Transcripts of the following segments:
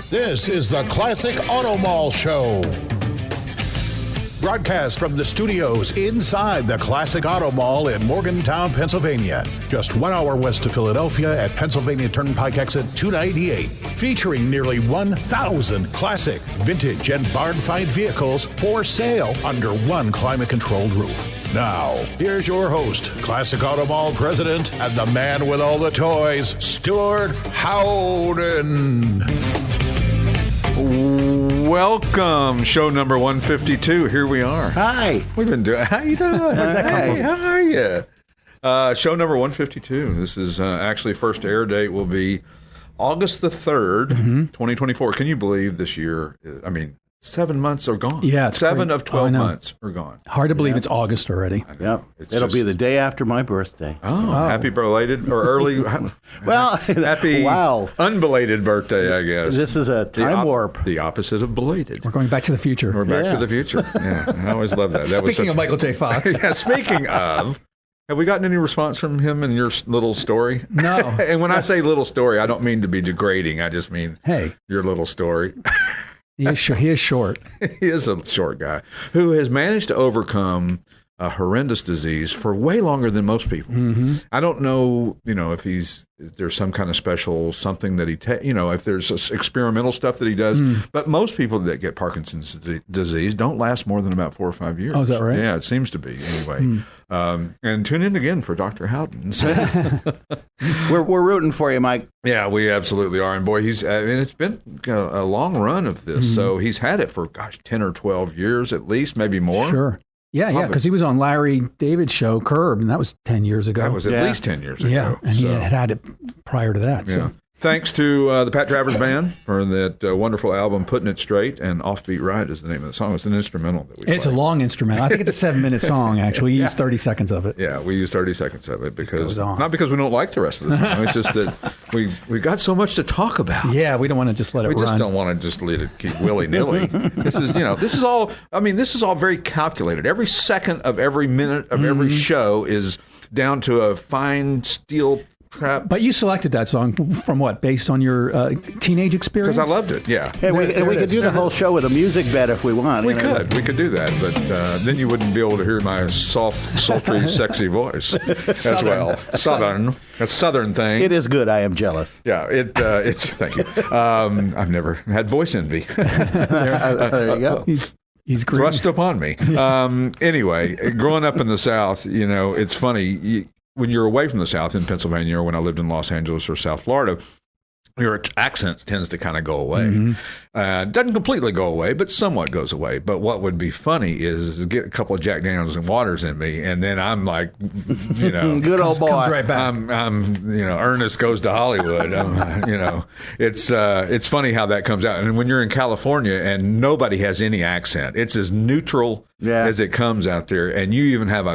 This is the Classic Auto Mall Show. Broadcast from the studios inside the Classic Auto Mall in Morgantown, Pennsylvania. Just 1 hour west of Philadelphia at Pennsylvania Turnpike exit 298. Featuring nearly 1,000 classic, vintage, and barn-find vehicles for sale under one climate-controlled roof. Now, here's your host, Classic Auto Mall president and the man with all the toys, Stewart Howden. Welcome, show number 152. Here we are. Hi. We've been doing. How you doing? Hey, how are you? Show number 152. This is actually first air date will be August the 3rd, 2024. Can you believe this year? I mean, 7 months are gone. Yeah, 7 of 12 months are gone. Hard to believe it's August already. Yep. It'll be the day after my birthday. Oh, happy belated or early. Well, happy unbelated birthday, I guess. This is a time warp. The opposite of belated. We're going back to the future. We're back to the future. Yeah, I always love that. Speaking of Michael J. Fox. Yeah, speaking of, have we gotten any response from him in your little story? No. And when I say little story, I don't mean to be degrading. I just mean your little story. He is short. He is a short guy who has managed to overcome a horrendous disease for way longer than most people. I don't know, if there's some kind of special something that he, if there's experimental stuff that he does. But most people that get Parkinson's disease don't last more than about 4 or 5 years. Oh, is that right? Yeah, it seems to be anyway. And tune in again for Dr. Howden. We're rooting for you, Mike. Yeah, we absolutely are. And boy, it's been a long run of this. So he's had it for, 10 or 12 years at least, maybe more. Sure. Yeah, because he was on Larry David's show, Curb, and that was 10 years ago. That was at least 10 years ago. Yeah, and he had it prior to that. Yeah. So. Thanks to the Pat Travers Band for that wonderful album, Putting It Straight, and Offbeat Ride is the name of the song. It's an instrumental that we play. It's a long instrumental. I think it's a 7-minute song, actually. We used 30 seconds of it. Yeah, we used 30 seconds of it because, not because we don't like the rest of the song. It's just that we got so much to talk about. Yeah, we don't want to just let it run. We just don't want to just let it keep willy-nilly. This is all very calculated. Every second of every minute of every show is down to a fine steel crap. But you selected that song from what? Based on your teenage experience? Because I loved it, yeah. Hey, we could do the whole show with a music bed if we want. We could do that, but then you wouldn't be able to hear my soft, sultry, sexy voice as well. Southern. A Southern thing. It is good. I am jealous. Yeah, it's, thank you. I've never had voice envy. There you go. He's thrust upon me. Anyway, growing up in the South, it's funny. When you're away from the South in Pennsylvania, or when I lived in Los Angeles or South Florida, your accent tends to kind of go away. Doesn't completely go away, but somewhat goes away. But what would be funny is get a couple of Jack Daniels and waters in me, and then I'm like, good old boy. Comes right back. I'm Ernest Goes to Hollywood. It's funny how that comes out. And when you're in California and nobody has any accent, it's as neutral as it comes out there. And you even have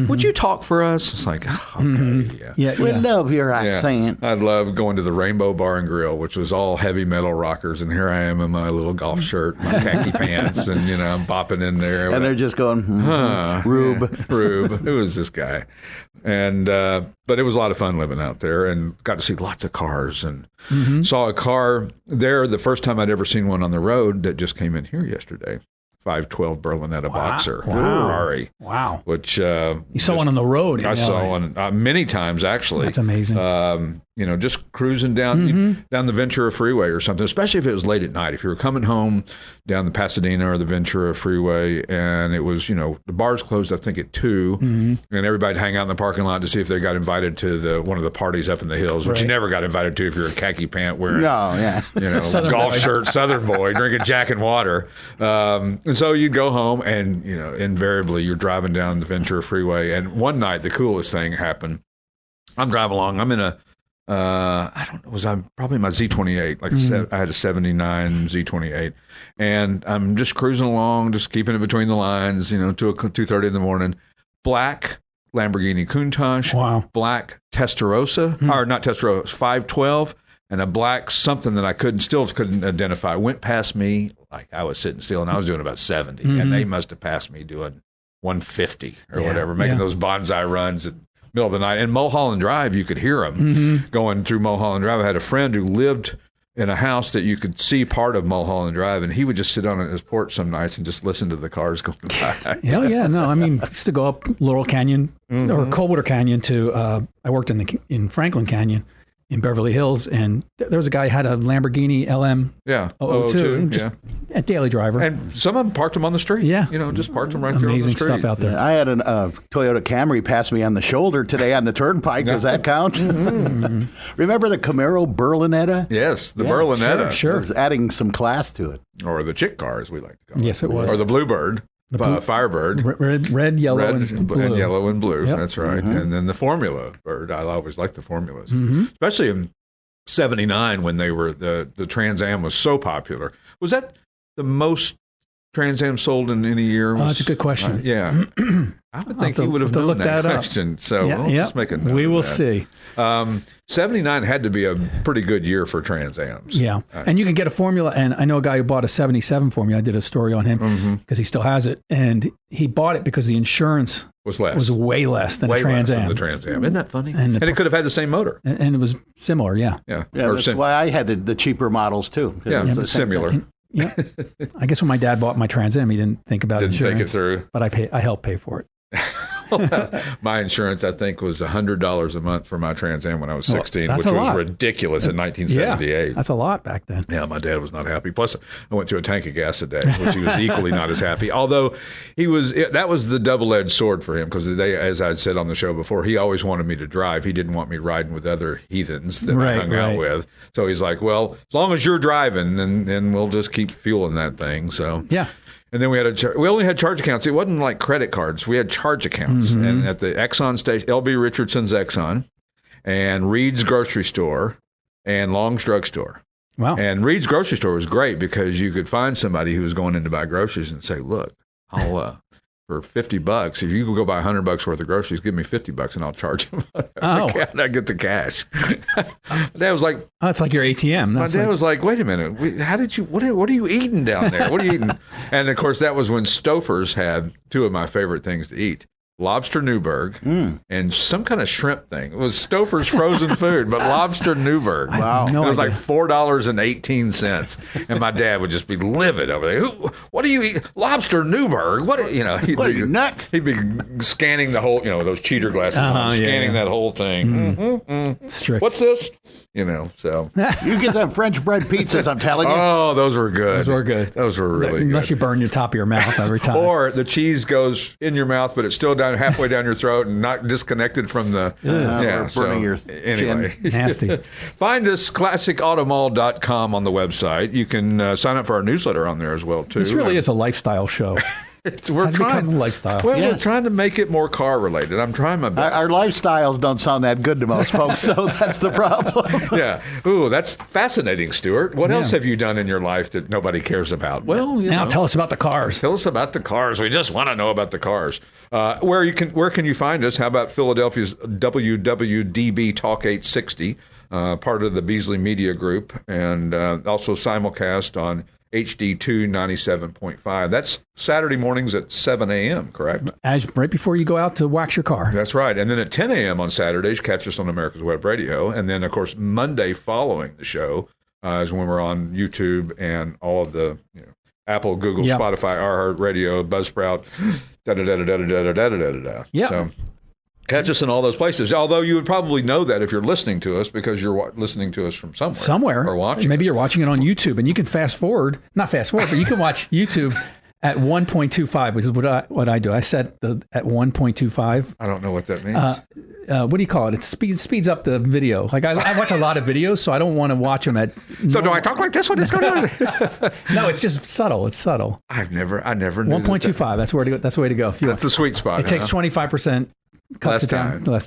would you talk for us? It's like, okay, We love your accent. Yeah. I'd love going to the Rainbow Bar and Grill, which was all heavy metal rockers, and here I am in my little golf shirt, my khaki pants, and I'm bopping in there. And they're just going, Rube. Rube. Who is this guy? And but it was a lot of fun living out there, and got to see lots of cars, and saw a car there the first time I'd ever seen one on the road that just came in here yesterday. 512 Berlinetta Boxer Ferrari. Wow. Which you saw one on the road. I saw one many times, actually. That's amazing. Just cruising down the Ventura Freeway or something, especially if it was late at night. If you were coming home down the Pasadena or the Ventura Freeway, and it was, the bars closed, I think, at 2, and everybody'd hang out in the parking lot to see if they got invited to one of the parties up in the hills, which you never got invited to if you're a khaki pant wearing, golf shirt, Southern boy, drinking Jack and water. And so you go home, and invariably you're driving down the Ventura Freeway. And one night, the coolest thing happened. I'm driving along. I'm in a I don't know, I'm probably my Z28, I had a 79 Z28, and I'm just cruising along, just keeping it between the lines, 2:30 in the morning. Black Lamborghini Countach, black Testarossa, or not Testarossa, 512, and a black something that I couldn't identify. Went past me like I was sitting still, and I was doing about 70, and they must have passed me doing 150 or whatever, making those bonsai runs at middle of the night. And Mulholland Drive, you could hear them going through Mulholland Drive. I had a friend who lived in a house that you could see part of Mulholland Drive, and he would just sit on his porch some nights and just listen to the cars going by. Yeah. No, I mean, I used to go up Laurel Canyon or Coldwater Canyon to. I worked in Franklin Canyon in Beverly Hills, and there was a guy who had a Lamborghini LM 002, just a daily driver. And some of them parked them on the street. Yeah. Just parked them right there on the street. Amazing stuff out there. Yeah, I had a Toyota Camry pass me on the shoulder today on the turnpike. Does that count? Remember the Camaro Berlinetta? Yes, the Berlinetta. Sure. It was adding some class to it. Or the chick car, as we like to call it. Yes, it was. Or the Bluebird. Firebird. Red, yellow, and blue. And yellow and blue. Yep. That's right. And then the Formula Bird. I always liked the Formulas. Especially in 79 when they were the Trans Am was so popular. Was that the most Trans Am sold in any year? That's a good question. Yeah. I would think you would have known that question. So we'll just make a note. We will of that. see. 79 had to be a pretty good year for Trans Ams. Yeah. And you can get a Formula. And I know a guy who bought a 77 Formula. I did a story on him because he still has it. And he bought it because the insurance was less. Was way less than way a Trans less Am. Than the Trans Am. Isn't that funny? And it could have had the same motor. And it was similar, yeah. Yeah. That's why I had the cheaper models too. Yeah, it's similar. Yeah. I guess when my dad bought my Trans Am, he didn't think about insurance. Didn't think it through. But I helped pay for it. My insurance, I think, was $100 a month for my Trans Am when I was 16, Well, which was ridiculous in 1978. Yeah, that's a lot back then. Yeah, my dad was not happy. Plus, I went through a tank of gas a day, which he was equally not as happy. Although that was the double-edged sword for him because, as I said on the show before, he always wanted me to drive. He didn't want me riding with other heathens that I hung out with. So he's like, well, as long as you're driving, then we'll just keep fueling that thing. So yeah. And then we only had charge accounts. It wasn't like credit cards. We had charge accounts. And at the Exxon station, L.B. Richardson's Exxon, and Reed's Grocery Store, and Long's Drug Store. Wow. And Reed's Grocery Store was great because you could find somebody who was going in to buy groceries and say, look, I'll for $50, if you could go buy $100 worth of groceries, give me $50 and I'll charge them. I get the cash. My dad was like, "Oh, it's like your ATM." My dad was like, "Wait a minute, how did you? What are you eating down there? What are you eating?" And of course, that was when Stouffer's had two of my favorite things to eat: lobster Newburgh and some kind of shrimp thing. It was Stouffer's frozen food, but lobster Newburgh. Wow, it was like $4.18, and my dad would just be livid over there. What do you eat? Lobster Newburgh? What he'd what be nuts? He'd be scanning the whole, those cheater glasses, scanning that whole thing. Strict. What's this? So you get them French bread pizzas. I'm telling you. Oh, those were good. Those were really good. Unless you burn your top of your mouth every time. Or the cheese goes in your mouth, but it's still halfway down your throat and not disconnected from the burning your anyway. chin. Nasty. Find us classicautomall.com on the website. You can sign up for our newsletter on there as well too. This really is a lifestyle show. We're trying a lifestyle. Well, we're trying to make it more car related. I'm trying my best. Our lifestyles don't sound that good to most folks, so that's the problem. Yeah. Ooh, that's fascinating, Stewart. What else have you done in your life that nobody cares about? Well, now tell us about the cars. Tell us about the cars. We just want to know about the cars. Where can you find us? How about Philadelphia's WWDB Talk 860, part of the Beasley Media Group, and also simulcast on HD2 97.5. That's Saturday mornings at 7 a.m., correct? Right before you go out to wax your car. That's right. And then at 10 a.m. on Saturdays, catch us on America's Web Radio. And then, of course, Monday following the show is when we're on YouTube and all of the Apple, Google, Spotify, iHeartRadio, Buzzsprout, da-da-da-da-da-da-da-da-da-da. Yeah. So catch us in all those places. Although you would probably know that if you're listening to us because you're listening to us from somewhere. Or watching Maybe you're watching it on YouTube, and you can not fast forward, but you can watch YouTube at 1.25, which is what I do. I set at 1.25. I don't know what that means. What do you call it? It speeds up the video. Like I watch a lot of videos, so I don't want to watch them at. So do I talk like this when it's going on? No, it's just subtle. It's subtle. I never knew 1.25. That's where to go. That's the way to go. That's the sweet spot. It takes 25%. Less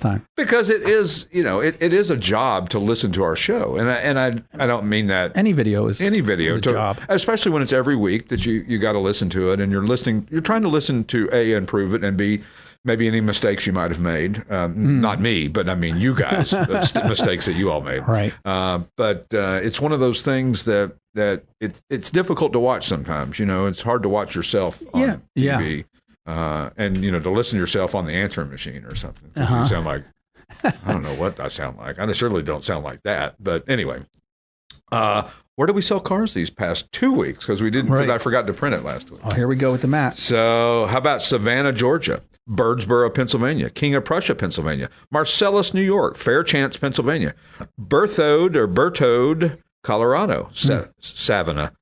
time. Because it is, it is a job to listen to our show, and I don't mean that any video is a job, especially when it's every week that you got to listen to it, and you're trying to listen to A, improve it, and B, maybe any mistakes you might have made. Not me, but I mean you guys, the mistakes that you all made. Right. But it's one of those things that it's difficult to watch sometimes. It's hard to watch yourself on TV. And to listen to yourself on the answering machine or something. You sound like, I don't know what I sound like. I surely don't sound like that. But anyway, Where do we sell cars these past 2 weeks? Because we didn't, because I forgot to print it last week. Oh, here we go with the map. So how about Savannah, Georgia, Birdsboro, Pennsylvania, King of Prussia, Pennsylvania, Marcellus, New York, Fairchance, Pennsylvania, Berthoud, Colorado, Savannah,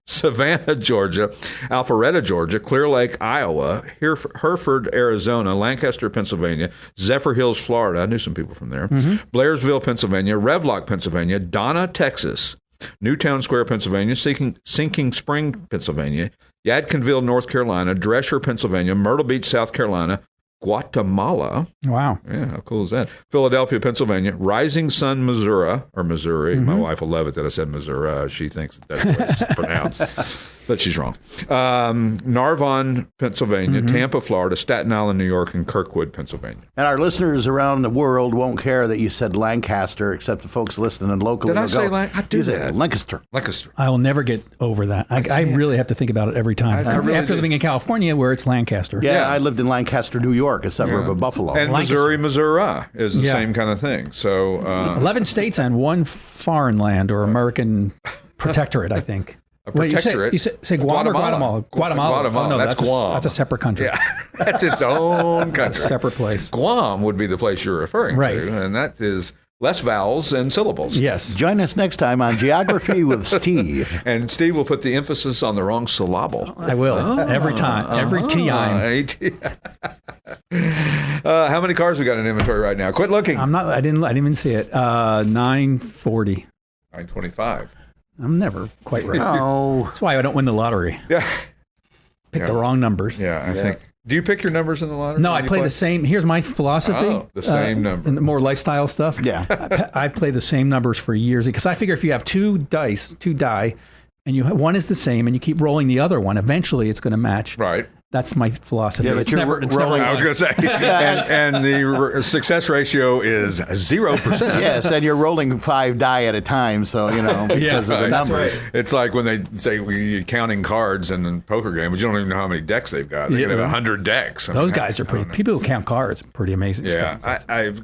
Georgia, Alpharetta, Georgia, Clear Lake, Iowa, Hereford, Arizona, Lancaster, Pennsylvania, Zephyr Hills, Florida. I knew some people from there. Blairsville, Pennsylvania, Revlock, Pennsylvania, Donna, Texas, Newtown Square, Pennsylvania, Sinking Spring, Pennsylvania, Yadkinville, North Carolina, Dresher, Pennsylvania, Myrtle Beach, South Carolina, Guatemala. Wow. Yeah, how cool is that? Philadelphia, Pennsylvania, Rising Sun, Missouri. My wife will love it that I said Missouri. She thinks that's the way it's pronounced, but she's wrong. Narbonne, Pennsylvania, Tampa, Florida, Staten Island, New York, and Kirkwood, Pennsylvania. And our listeners around the world won't care that you said Lancaster, except the folks listening locally. Did I say Lancaster? I do that. Lancaster. I will never get over that. I really have to think about it every time. After living in California, where it's Lancaster. Yeah, I lived in Lancaster, New York, a suburb of Buffalo. And Missouri is the same kind of thing. So 11 states and one foreign land or American protectorate, I think. A protectorate. You say Guam or Guatemala? Guatemala. Oh, no, that's Guam. That's a separate country. Yeah, that's its own country. Separate place. Guam would be the place you're referring to, and that is less vowels and syllables. Yes. Join us next time on Geography with Steve. And Steve will put the emphasis on the wrong syllable. I will. Every time. Every time. How many cars we got in inventory right now? Quit looking. I didn't even see it. 940. 925. I'm never quite right. Oh. That's why I don't win the lottery. Yeah. Pick the wrong numbers. Yeah, I think. Do you pick your numbers in the lottery? No, I play the same. Here's my philosophy. Oh, the same number. And the more lifestyle stuff. Yeah. I play the same numbers for years because I figure if you have two die, and one is the same, and you keep rolling the other one, eventually it's going to match. Right. That's my philosophy. Yeah, but you're rolling. I was going to say, and the success ratio is 0%. Yes, and you're rolling 5 die at a time, so because of the numbers. Right. It's like when they say you're counting cards in a poker game, but you don't even know how many decks they've got. They have 100 decks. Those guys are pretty. People who count cards, pretty amazing stuff.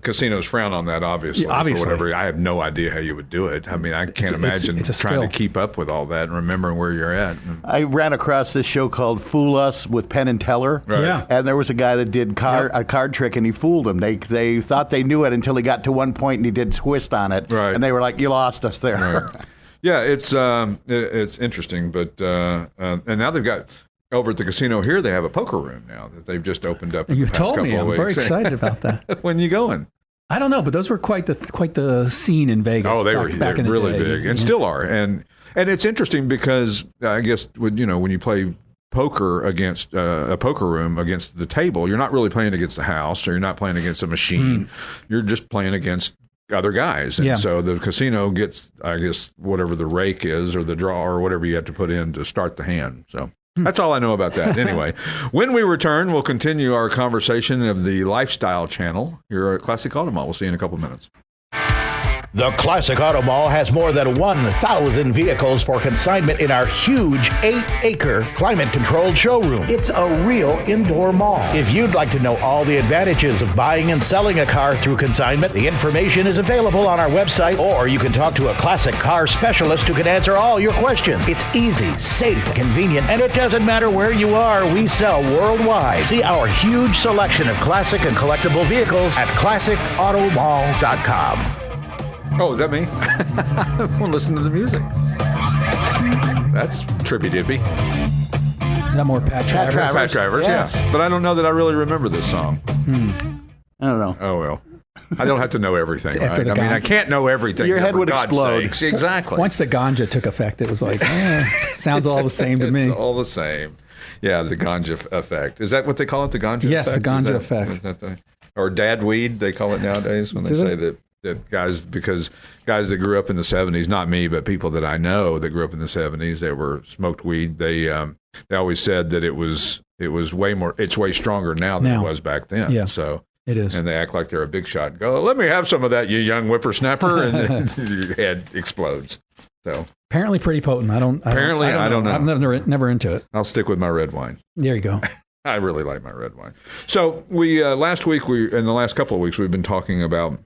Casinos frown on that, obviously. Obviously. For whatever. I have no idea how you would do it. I mean, I can't imagine trying to keep up with all that and remembering where you're at. I ran across this show called Fool Us with Penn and Teller. Right. Yeah. And there was a guy that did a card trick, and he fooled them. They thought they knew it until he got to one point, and he did a twist on it. Right. And they were like, "You lost us there." Right. Yeah, it's interesting, but and now they've got over at the casino here. They have a poker room now that they've just opened up. You've told me. I'm very excited about that. When you going? I don't know, but those were quite the scene in Vegas. Oh, they were really day. big, and still are. And it's interesting because I guess when you play poker against a poker room against the table, you're not really playing against the house, or you're not playing against a machine. You're just playing against other guys. And so the casino gets, I guess, whatever the rake is or the draw or whatever you have to put in to start the hand. So that's all I know about that. Anyway, when we return, we'll continue our conversation of the Lifestyle Channel here at Classic Auto Mall. We'll see you in a couple of minutes. The Classic Auto Mall has more than 1,000 vehicles for consignment in our huge 8-acre climate-controlled showroom. It's a real indoor mall. If you'd like to know all the advantages of buying and selling a car through consignment, the information is available on our website, or you can talk to a classic car specialist who can answer all your questions. It's easy, safe, convenient, and it doesn't matter where you are. We sell worldwide. See our huge selection of classic and collectible vehicles at classicautomall.com. Oh, is that me? I want to listen to the music. That's trippy dippy. Is that more Pat Travers? Pat Travers, yes. But I don't know that I really remember this song. I don't know. Oh, well. I don't have to know everything, right? I mean, I can't know everything. Your head would explode. Sakes. Exactly. Once the ganja took effect, it was like, sounds all the same to me. It's all the same. Yeah, the ganja effect. Is that what they call it, the ganja effect? Yes, the ganja effect. Or dad weed, they call it nowadays when they say that guys, because guys that grew up in the 70s, not me, but people that I know that grew up in the 70s, they were smoked weed. They always said that it was way stronger now than it was back then. Yeah, so it is. And they act like they're a big shot. Go, let me have some of that, you young whippersnapper, and then your head explodes. So apparently pretty potent. I don't know. I'm never into it. I'll stick with my red wine. There you go. I really like my red wine. So we last week, in the last couple of weeks, we've been talking about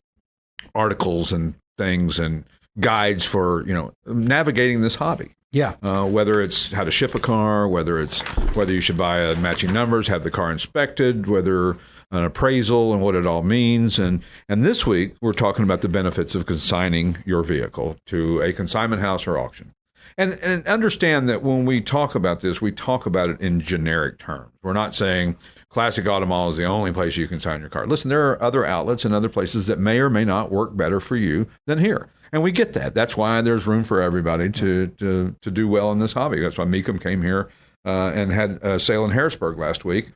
articles and things and guides for navigating this hobby. Yeah. Whether it's how to ship a car, whether you should buy matching numbers, have the car inspected, whether an appraisal and what it all means. And this week, we're talking about the benefits of consigning your vehicle to a consignment house or auction. And understand that when we talk about this, we talk about it in generic terms. We're not saying Classic Auto Mall is the only place you can sign your car. Listen, there are other outlets and other places that may or may not work better for you than here. And we get that. That's why there's room for everybody to do well in this hobby. That's why Mecum came here and had a sale in Harrisburg last week.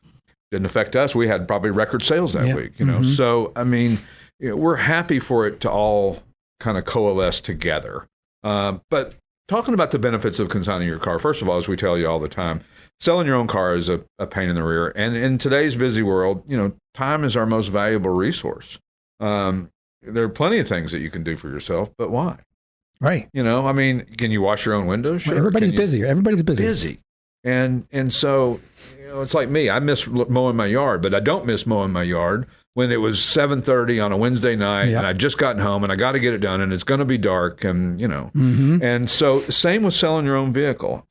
Didn't affect us. We had probably record sales that week. So I mean, we're happy for it to all kind of coalesce together. But talking about the benefits of consigning your car, first of all, as we tell you all the time, selling your own car is a pain in the rear. And in today's busy world, time is our most valuable resource. There are plenty of things that you can do for yourself, but why? Right. I mean, can you wash your own windows? Sure. Everybody's busy. Everybody's busy. And so, it's like me. I miss mowing my yard, but I don't miss mowing my yard when it was 7:30 on a Wednesday night and I just gotten home and I got to get it done and it's going to be dark and, And so same with selling your own vehicle.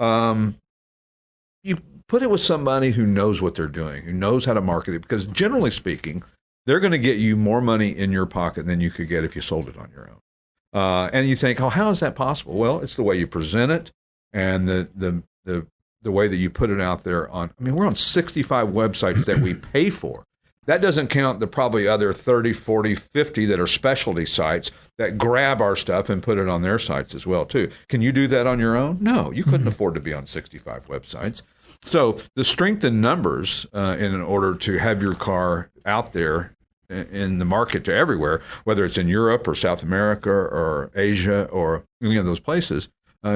You put it with somebody who knows what they're doing, who knows how to market it, because generally speaking, they're going to get you more money in your pocket than you could get if you sold it on your own. And you think, how is that possible? Well, it's the way you present it and the way that you put it out there we're on 65 websites that we pay for. That doesn't count the probably other 30, 40, 50 that are specialty sites that grab our stuff and put it on their sites as well, too. Can you do that on your own? No, you couldn't afford to be on 65 websites. So the strength in numbers in order to have your car out there in the market to everywhere, whether it's in Europe or South America or Asia or any of those places,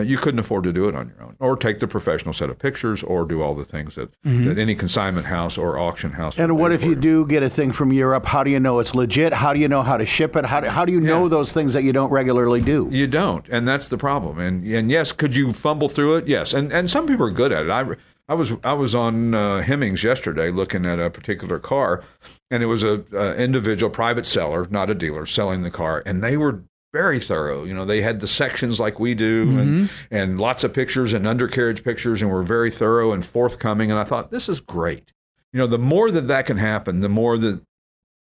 you couldn't afford to do it on your own, or take the professional set of pictures, or do all the things that any consignment house or auction house. And what if you do get a thing from Europe? How do you know it's legit? How do you know how to ship it? How do you know those things that you don't regularly do? You don't, and that's the problem. And yes, could you fumble through it? Yes, and some people are good at it. I was on Hemmings yesterday looking at a particular car, and it was a individual private seller, not a dealer, selling the car, and they were very thorough. They had the sections like we do and lots of pictures and undercarriage pictures, and were very thorough and forthcoming. And I thought, this is great. The more that can happen, the more that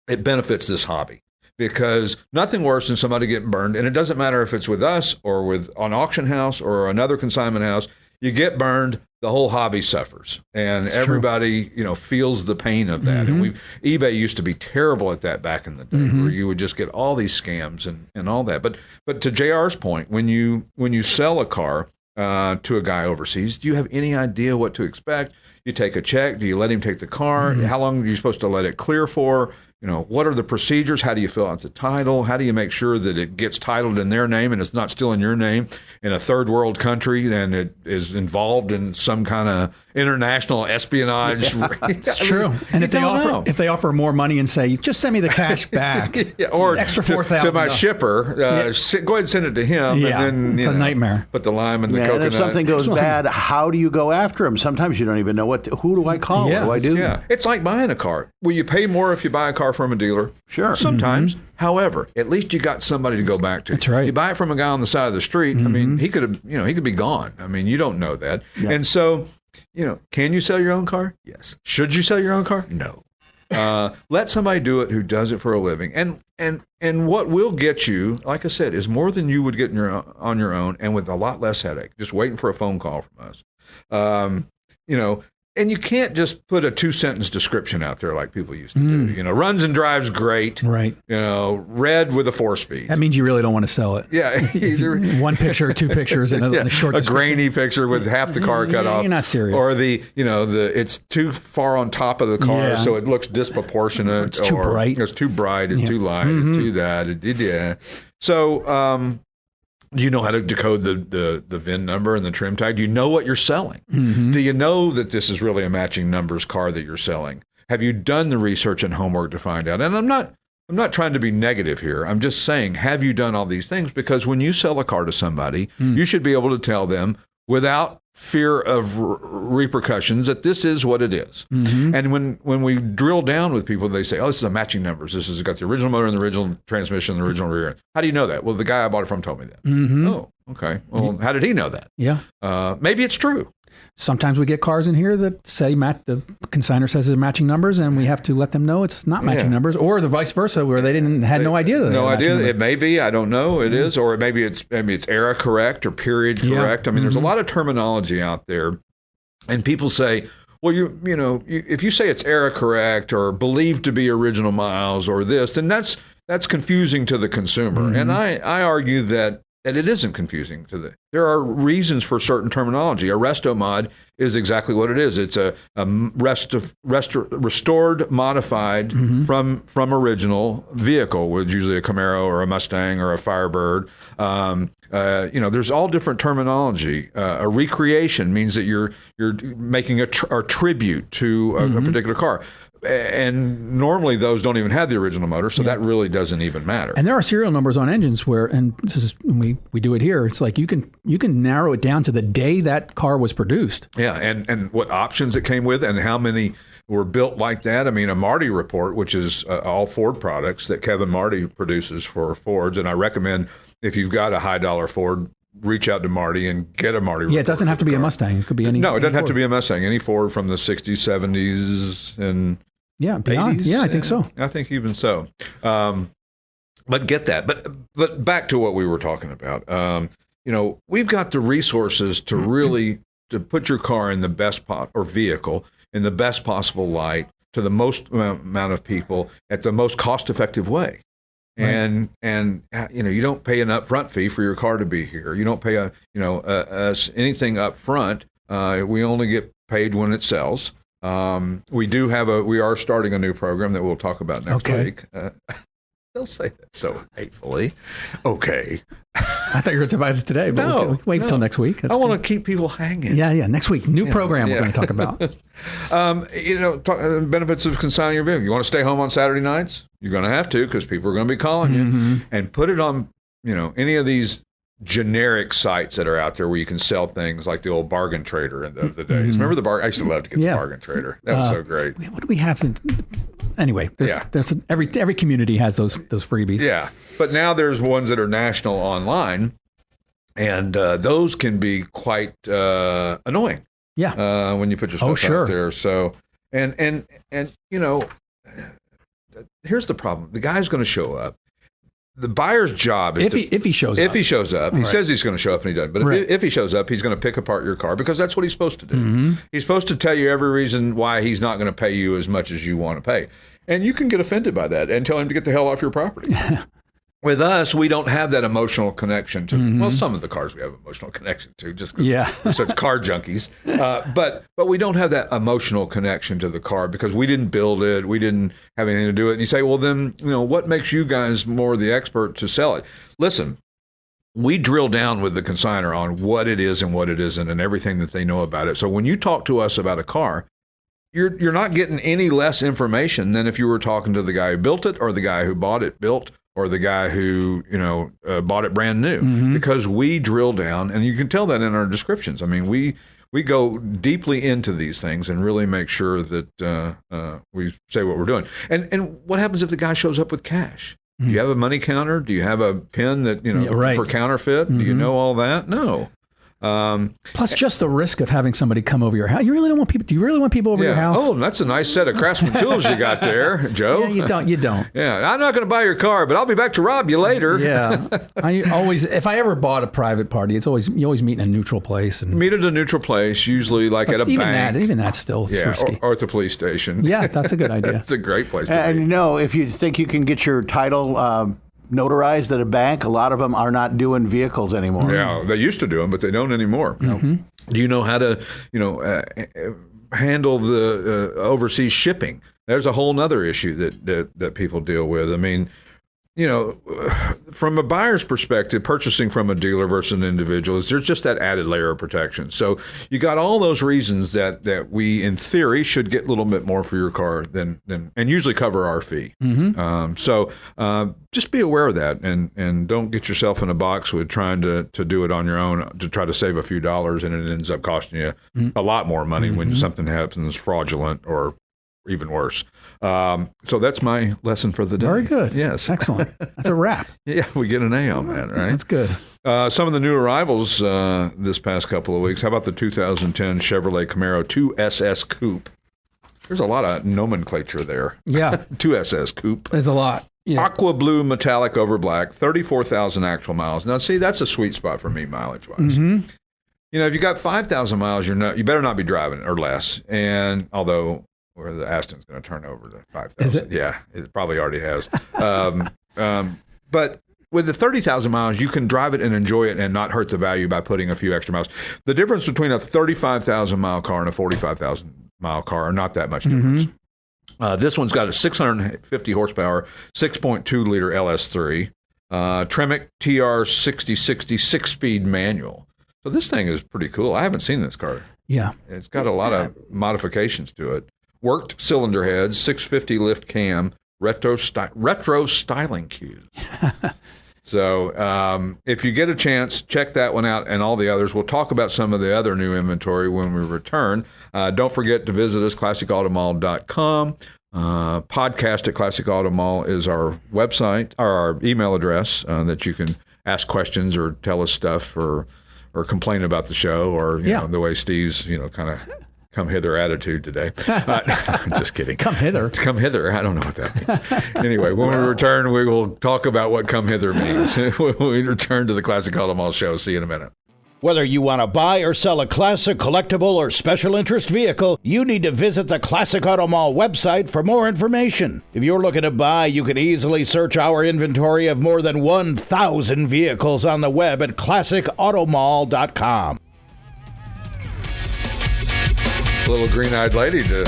it benefits this hobby, because nothing worse than somebody getting burned. And it doesn't matter if it's with us or with an auction house or another consignment house. You get burned, the whole hobby suffers, and that's everybody, feels the pain of that. And eBay used to be terrible at that back in the day, where you would just get all these scams and all that. But to JR's point, when you sell a car to a guy overseas, do you have any idea what to expect? You take a check. Do you let him take the car? How long are you supposed to let it clear for? What are the procedures? How do you fill out the title? How do you make sure that it gets titled in their name and it's not still in your name in a third world country and it is involved in some kind of international espionage? It's true. And if they offer more money and say, just send me the cash back, or extra $4,000 to my shipper, go ahead and send it to him. Yeah, and then, it's a nightmare. Put the lime in the coconut. And if something goes bad, how do you go after him? Sometimes you don't even know who do I call? What do I do? Yeah, it's like buying a car. Will you pay more if you buy a car from a dealer? Sure. Sometimes. However, at least you got somebody to go back to. That's right. You buy it from a guy on the side of the street. I mean, he could be gone. I mean, you don't know that. Yeah. And so, can you sell your own car? Yes. Should you sell your own car? No. Let somebody do it who does it for a living. And what will get you, like I said, is more than you would get on your own, and with a lot less headache. Just waiting for a phone call from us. And you can't just put a 2-sentence description out there like people used to do. Runs and drives great. Right. Red with a 4-speed. That means you really don't want to sell it. Yeah. Either one picture or 2 pictures in a short a grainy picture with half the car cut off. You're not serious. Or it's too far on top of the car, so it looks disproportionate. It's too bright. It's too bright. It's too light. It's too that. So, do you know how to decode the VIN number and the trim tag? Do you know what you're selling? Do you know that this is really a matching numbers car that you're selling? Have you done the research and homework to find out? And I'm not trying to be negative here. I'm just saying, have you done all these things? Because when you sell a car to somebody, you should be able to tell them without fear of repercussions, that this is what it is. And when we drill down with people, they say, oh, this is a matching numbers. This has got the original motor and the original transmission and the original rear end. How do you know that? Well, the guy I bought it from told me that. Oh, okay. Well, how did he know that? Yeah. Maybe it's true. Sometimes we get cars in here that say the consignor says they're matching numbers, and we have to let them know it's not matching numbers, or the vice versa, where they had no idea. That no idea. It may be. I don't know. It is, or maybe it's era correct or period correct. I mean, there's a lot of terminology out there, and people say, well, if you say it's era correct or believed to be original miles or this, then that's confusing to the consumer. And I argue that it isn't confusing to there are reasons for certain terminology. A resto mod is exactly what it is. It's a restored, modified from original vehicle, with usually a Camaro or a Mustang or a Firebird. There's all different terminology. A recreation means that you're making a tribute to a particular car. And normally those don't even have the original motor, so that really doesn't even matter. And there are serial numbers on engines and this is when we do it here. It's like you can narrow it down to the day that car was produced. Yeah, and what options it came with, and how many were built like that. I mean, a Marty report, which is all Ford products that Kevin Marty produces for Fords, and I recommend if you've got a high dollar Ford, reach out to Marty and get a Marty report. Yeah, it doesn't have to be a Mustang. It could be any. No, it doesn't have to Ford. be a Mustang. Any Ford from the 60s, 70s, and beyond. 80s, yeah, I think so. I think even so. But get that. But back to what we were talking about. We've got the resources to really to put your car in the best or vehicle in the best possible light to the most amount of people at the most cost-effective way. Right. And you don't pay an upfront fee for your car to be here. You don't pay anything up front. We only get paid when it sells. We are starting a new program that we'll talk about next week. They'll say that so hatefully. Okay. I thought you were talking about it today, but no, we can wait until next week. I want to keep people hanging. Yeah. Next week, new program we're going to talk about. Benefits of consigning your vehicle. You want to stay home on Saturday nights? You're going to have to, because people are going to be calling you. And put it on, any of these generic sites that are out there where you can sell things like the old Bargain Trader of the days. Remember the bargain? I used to love to get the Bargain Trader. That was so great. What do we have? Anyway, there's every community has those freebies. Yeah, but now there's ones that are national online, and those can be quite annoying. Yeah, when you put your stuff out there. So and here's the problem: the guy's going to show up. The buyer's job is if he shows up. If he shows up, he says he's going to show up, and he doesn't. But if he shows up, he's going to pick apart your car, because that's what he's supposed to do. He's supposed to tell you every reason why he's not going to pay you as much as you want to pay. And you can get offended by that and tell him to get the hell off your property. With us, we don't have that emotional connection to. Well, some of the cars we have emotional connection to, just because we're such car junkies. But we don't have that emotional connection to the car because we didn't build it. We didn't have anything to do with it. And you say, well, then what makes you guys more the expert to sell it? Listen, we drill down with the consignor on what it is and what it isn't, and everything that they know about it. So when you talk to us about a car, you're not getting any less information than if you were talking to the guy who built it, or the guy who bought it built, or the guy who bought it brand new, because we drill down, and you can tell that in our descriptions. I mean, we go deeply into these things and really make sure that we say what we're doing. And what happens if the guy shows up with cash? Do you have a money counter? Do you have a pin that for counterfeit? Do you know all that? No. Plus, just the risk of having somebody come over your house. You really don't want people. Do you really want people over your house? Oh, that's a nice set of Craftsman tools you got there, Joe. Yeah, you don't. Yeah, I'm not going to buy your car, but I'll be back to rob you later. Yeah, if I ever bought a private party, you always meet in a neutral place. And meet at a neutral place, usually like at a bank. Even that's still risky. Or at the police station. Yeah, that's a good idea. That's a great place to be. And if you think you can get your title notarized at a bank, a lot of them are not doing vehicles anymore. Yeah, they used to do them, but they don't anymore. Do you know how to, handle the overseas shipping? There's a whole nother issue that people deal with. I mean, from a buyer's perspective, purchasing from a dealer versus an individual, there's just that added layer of protection. So you got all those reasons that we, in theory, should get a little bit more for your car than and usually cover our fee. So just be aware of that, and don't get yourself in a box with trying to do it on your own to try to save a few dollars, and it ends up costing you a lot more money when something happens fraudulent or even worse. So that's my lesson for the day. Very good. Yes. Excellent. That's a wrap. Yeah, we get an A on that, right? That's good. Some of the new arrivals this past couple of weeks. How about the 2010 Chevrolet Camaro 2SS Coupe? There's a lot of nomenclature there. Yeah. 2SS Coupe. There's a lot. Yeah. Aqua blue metallic over black, 34,000 actual miles. Now, see, that's a sweet spot for me mileage-wise. If you got 5,000 miles, you better not be driving it or less. And although where the Aston's going to turn over to 5,000. Yeah, it probably already has. But with the 30,000 miles, you can drive it and enjoy it and not hurt the value by putting a few extra miles. The difference between a 35,000 mile car and a 45,000 mile car are not that much difference. This one's got a 650 horsepower, 6.2 liter LS3, Tremec TR6060 6-speed manual. So this thing is pretty cool. I haven't seen this car. Yeah. It's got a lot of modifications to it. Worked cylinder heads, 650 lift cam, retro styling cues. So if you get a chance, check that one out and all the others. We'll talk about some of the other new inventory when we return. Don't forget to visit us, classicautomall.com. Podcast at Classic Auto Mall is our website, or our email address that you can ask questions or tell us stuff or complain about the show or you know, the way Steve's kind of come hither attitude today. Just kidding. Come hither. Come hither. I don't know what that means. Anyway, when we return, we will talk about what come hither means. When we return to the Classic Auto Mall show. See you in a minute. Whether you want to buy or sell a classic, collectible, or special interest vehicle, you need to visit the Classic Auto Mall website for more information. If you're looking to buy, you can easily search our inventory of more than 1,000 vehicles on the web at classicautomall.com. Little green-eyed lady to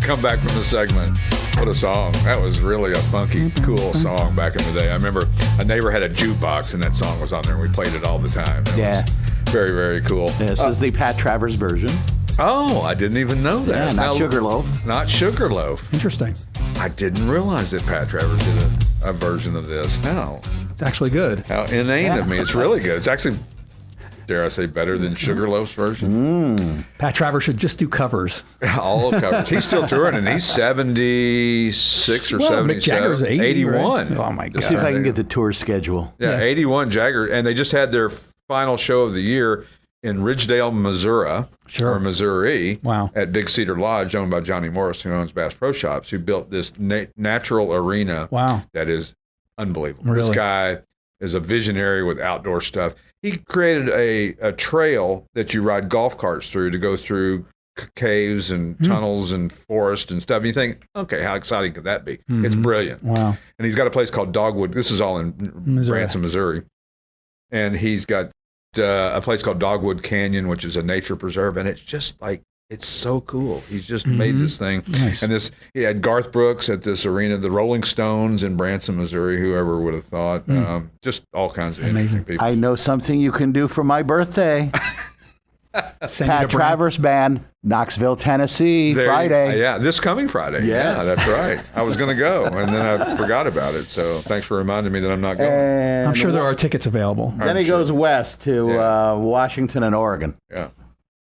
come back from the segment. What a song. That was really a funky, cool song back in the day. I remember a neighbor had a jukebox and that song was on there and we played it all the time. It was very, very cool. This is the Pat Travers version. Oh, I didn't even know that. Yeah, not Sugarloaf. Not Sugarloaf. Interesting. I didn't realize that Pat Travers did a version of this. How? It's actually good. How inane of me. It's really good. It's actually, dare I say, better than Sugarloaf's version. Pat Travers should just do covers. All covers. He's still touring, and he's 76 or 77. Mick Jagger's 81. Right? Oh, my God. Let's see if I can get the tour schedule. Yeah, 81 Jagger. And they just had their final show of the year in Ridgedale, Missouri. Sure. Or Missouri. Wow. At Big Cedar Lodge, owned by Johnny Morris, who owns Bass Pro Shops, who built this natural arena. Wow. That is unbelievable. Really? This guy is a visionary with outdoor stuff. He created a trail that you ride golf carts through to go through caves and tunnels and forest and stuff. And you think, okay, how exciting could that be? It's brilliant. Wow. And he's got a place called Dogwood. This is all in Branson, Missouri. And he's got a place called Dogwood Canyon, which is a nature preserve. And it's just like, it's so cool. He's just made this thing. Nice. And he had Garth Brooks at this arena, the Rolling Stones in Branson, Missouri, whoever would have thought. Just all kinds of interesting people. I know something you can do for my birthday. Pat Travers Band, Knoxville, Tennessee, Friday. Yeah, this coming Friday. Yes. Yeah, that's right. I was going to go, and then I forgot about it. So thanks for reminding me that I'm not going. And I'm sure there are tickets available. Then he goes west to Washington and Oregon. Yeah.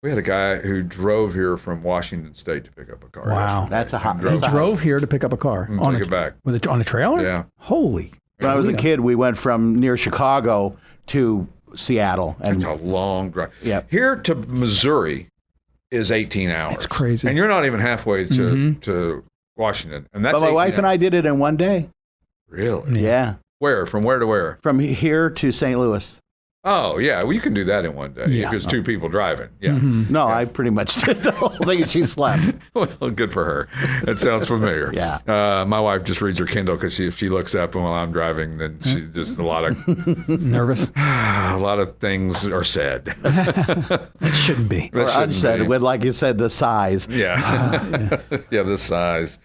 We had a guy who drove here from Washington State to pick up a car. Wow. yesterday. That's a hot. He drove here to pick up a car. Take it back. On a trailer? Yeah. Holy. When I was a kid, we went from near Chicago to Seattle. And That's a long drive. Yeah. Here to Missouri is 18 hours. It's crazy. And you're not even halfway to Washington. And that's but my 18 wife and hours. I did it in one day. Really? Yeah. Where? From where to where? From here to St. Louis. Oh, yeah. Well, you can do that in one day if it's two people driving. Yeah. No, I pretty much did the whole thing and she slept. Well, good for her. That sounds familiar. Yeah. My wife just reads her Kindle because if she looks up and while I'm driving, then she's just a lot of Nervous? a lot of things are said. It shouldn't be. That Or shouldn't unsaid, be. with, like you said, the size. Yeah. Yeah, the size.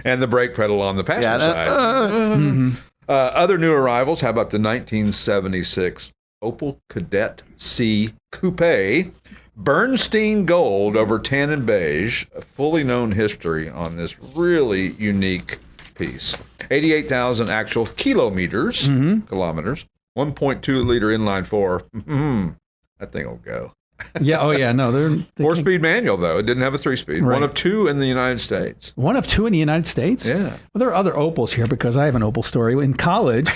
And the brake pedal on the passenger side. Other new arrivals, how about the 1976 Opel Kadett C Coupe, Bernstein Gold over tan and beige, a fully known history on this really unique piece. 88,000 actual kilometers, 1.2-liter inline four. That thing will go. Yeah. Oh, yeah. No, they're 4-speed manual, though. It didn't have a 3-speed. Right. One of 2 in the United States. One of 2 in the United States? Yeah. Well, there are other Opels here because I have an Opel story. In college,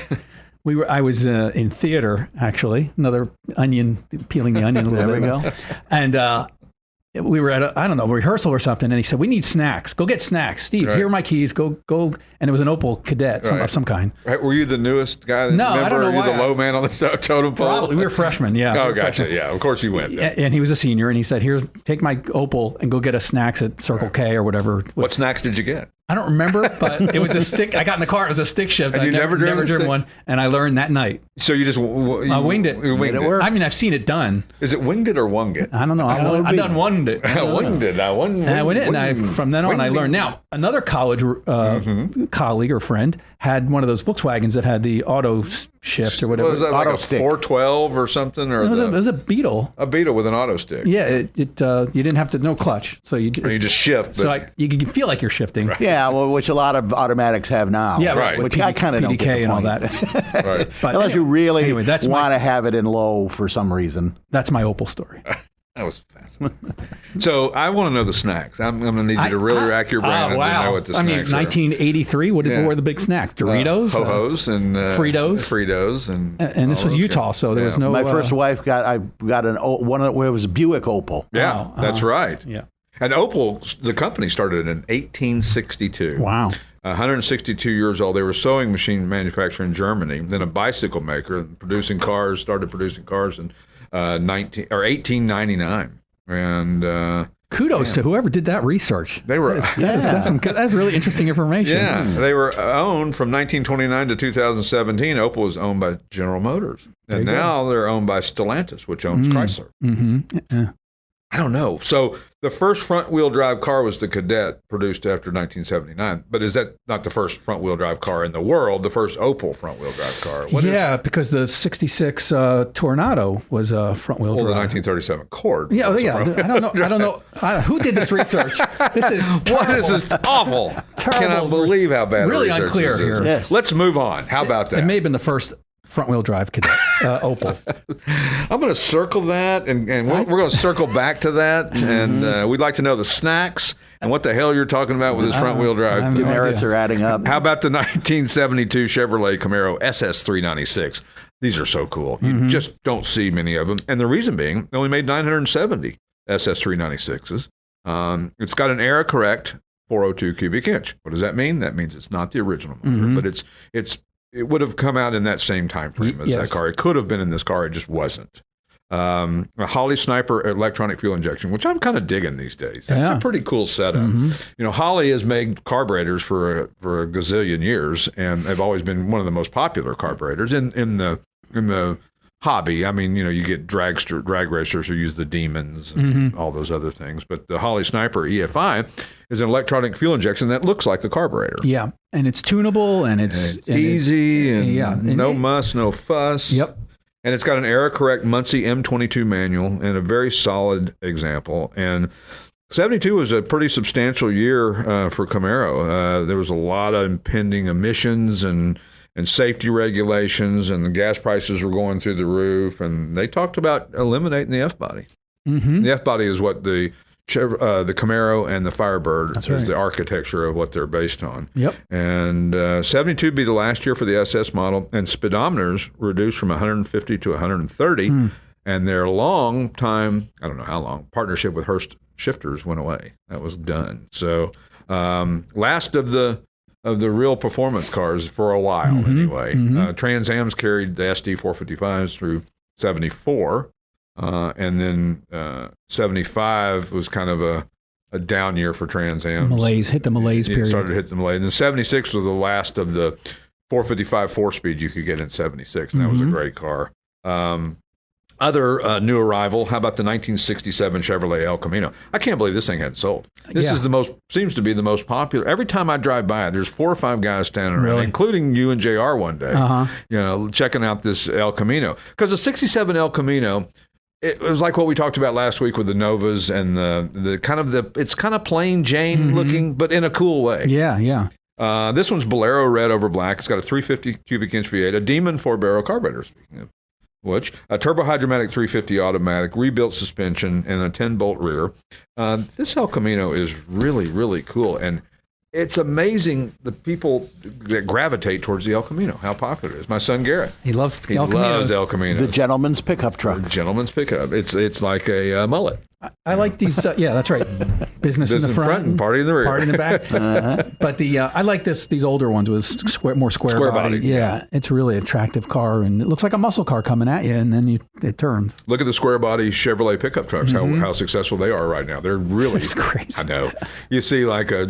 I was in theater, actually. Another onion, peeling the onion a little bit. There we go. And we were at a rehearsal or something, and he said, "We need snacks. Go get snacks, Steve. Right. Here are my keys. Go." And it was an Opel Kadett of some kind. Right. Were you the newest guy? No, I don't know Were you why. the low man on the totem pole? Probably. We were freshmen. Yeah. Oh, gotcha. Yeah, of course you went. Yeah, and he was a senior, and he said, "Here's take my Opel and go get us snacks at Circle K or whatever." What snacks did you get? I don't remember, but it was a stick. I got in the car. It was a stick shift. And you never driven one, and I learned that night. So you just I winged it. You winged Made it it. work. I mean, I've seen it done. Is it winged it or wung it? I don't know. I done winged it. Winged it. I won. And I went in, and from then on, I learned. Now, another college colleague or friend had one of those Volkswagens that had the auto shift or whatever. Was that like Auto a stick. 412 or something? Or It was a Beetle. a Beetle with an auto stick. Yeah, you didn't have to no clutch, so you just shift. So you can feel like you're shifting. Right. Yeah, well, which a lot of automatics have now. Yeah, Right. with Which I kind of don't PDK get the and all point. that. Right. But Unless you really anyway, that's want to have it in low for some reason. That's my Opel story. That was fascinating. So I want to know the snacks. I'm going to need you to really rack your brain and know what the snacks are. 1983. What were the big snacks? Doritos, Ho-Hos, and Fritos, and this all was those Utah, guys. so there was no. My first wife got one of it was a Buick Opel. Yeah, that's right. Yeah. And Opel, the company started in 1862. Wow. 162 years old. They were sewing machine manufacturer in Germany, then a bicycle maker, started producing cars in 1899. And kudos to whoever did that research. They were That's really interesting information. Yeah, they were owned from 1929 to 2017. Opel was owned by General Motors, and now they're owned by Stellantis, which owns Chrysler. Mm-hmm. I don't know. So the first front-wheel drive car was the Kadett, produced after 1979. But is that not the first front-wheel drive car in the world? The first Opel front-wheel drive car? Because the '66 Tornado was a front-wheel drive. The 1937 Cord. Yeah, I don't know. Who did this research? This is terrible. This is awful. Terrible. Cannot believe how bad. Really the research unclear is. here. Yes. Let's move on. How about that? It may have been the first front-wheel drive Opel. I'm going to circle that, and we're going to circle back to that, and we'd like to know the snacks and what the hell you're talking about with this front-wheel drive. The merits are adding up. How about the 1972 Chevrolet Camaro SS 396? These are so cool. You just don't see many of them, and the reason being, they only made 970 SS 396s. It's got an era-correct 402 cubic inch. What does that mean? That means it's not the original motor, but it would have come out in that same time frame as that car. It could have been in this car. It just wasn't. A Holley Sniper electronic fuel injection, which I'm kind of digging these days. That's a pretty cool setup. Holley has made carburetors for a gazillion years, and they've always been one of the most popular carburetors in the hobby. I mean, you get drag racers who use the Demons and all those other things. But the Holley Sniper EFI is an electronic fuel injection that looks like a carburetor. Yeah, and it's tunable, and it's easy, and no muss, no fuss. Yep. And it's got an era-correct Muncie M22 manual and a very solid example. And 72 was a pretty substantial year for Camaro. There was a lot of impending emissions and safety regulations, and the gas prices were going through the roof. And they talked about eliminating the F-body. The F-body is what the Camaro and the Firebird is the architecture of what they're based on. Yep. And 72 would be the last year for the SS model, and speedometers reduced from 150 to 130, and their long time, I don't know how long, partnership with Hurst Shifters went away. That was done. So last of the real performance cars for a while anyway. Trans Am's carried the SD 455s through 74. And then 75 was kind of a down year for Trans Am. Hit the malaise period. It started to hit the malaise. And then 76 was the last of the 455 4-speed you could get in 76, and that was a great car. Other new arrival, how about the 1967 Chevrolet El Camino? I can't believe this thing hadn't sold. This is seems to be the most popular. Every time I drive by, there's 4 or 5 guys standing around, including you and JR one day, checking out this El Camino. Because the 67 El Camino, it was like what we talked about last week with the Novas and it's kind of plain Jane looking, but in a cool way. Yeah, yeah. This one's Bolero red over black. It's got a 350 cubic inch V8, a Demon 4-barrel carburetor, speaking of which, a turbo-hydromatic 350 automatic, rebuilt suspension, and a 10-bolt rear. This El Camino is really, really cool, and it's amazing the people that gravitate towards the El Camino, how popular it is. My son Garrett, he loves El Camino. The gentleman's pickup truck. Gentleman's pickup. It's like a mullet. I like these. Yeah, that's right. Business in the front and party in the rear. Party in the back. But I like these older ones with more square body. Yeah, it's a really attractive car, and it looks like a muscle car coming at you, and then it turns. Look at the square body Chevrolet pickup trucks. How successful they are right now. They're really. It's crazy. I know. You see, like a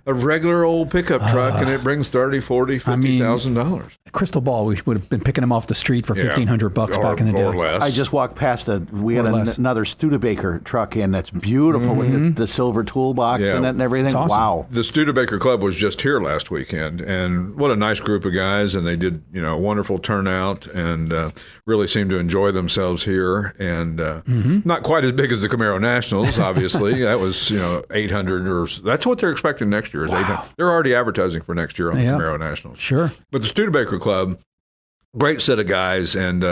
regular old pickup truck, and it brings $30,000-$50,000. Crystal ball. We would have been picking them off the street for $1,500 back in the day. Or less. I just walked past we had another Studebaker truck in that's beautiful with the silver toolbox in it and everything. Awesome. Wow. The Studebaker Club was just here last weekend, and what a nice group of guys, and they did a wonderful turnout and really seemed to enjoy themselves here, and not quite as big as the Camaro Nationals, obviously. That was 800 or that's what they're expecting next year is 800. They're already advertising for next year on the Camaro Nationals. Sure. But the Studebaker Club, great set of guys, and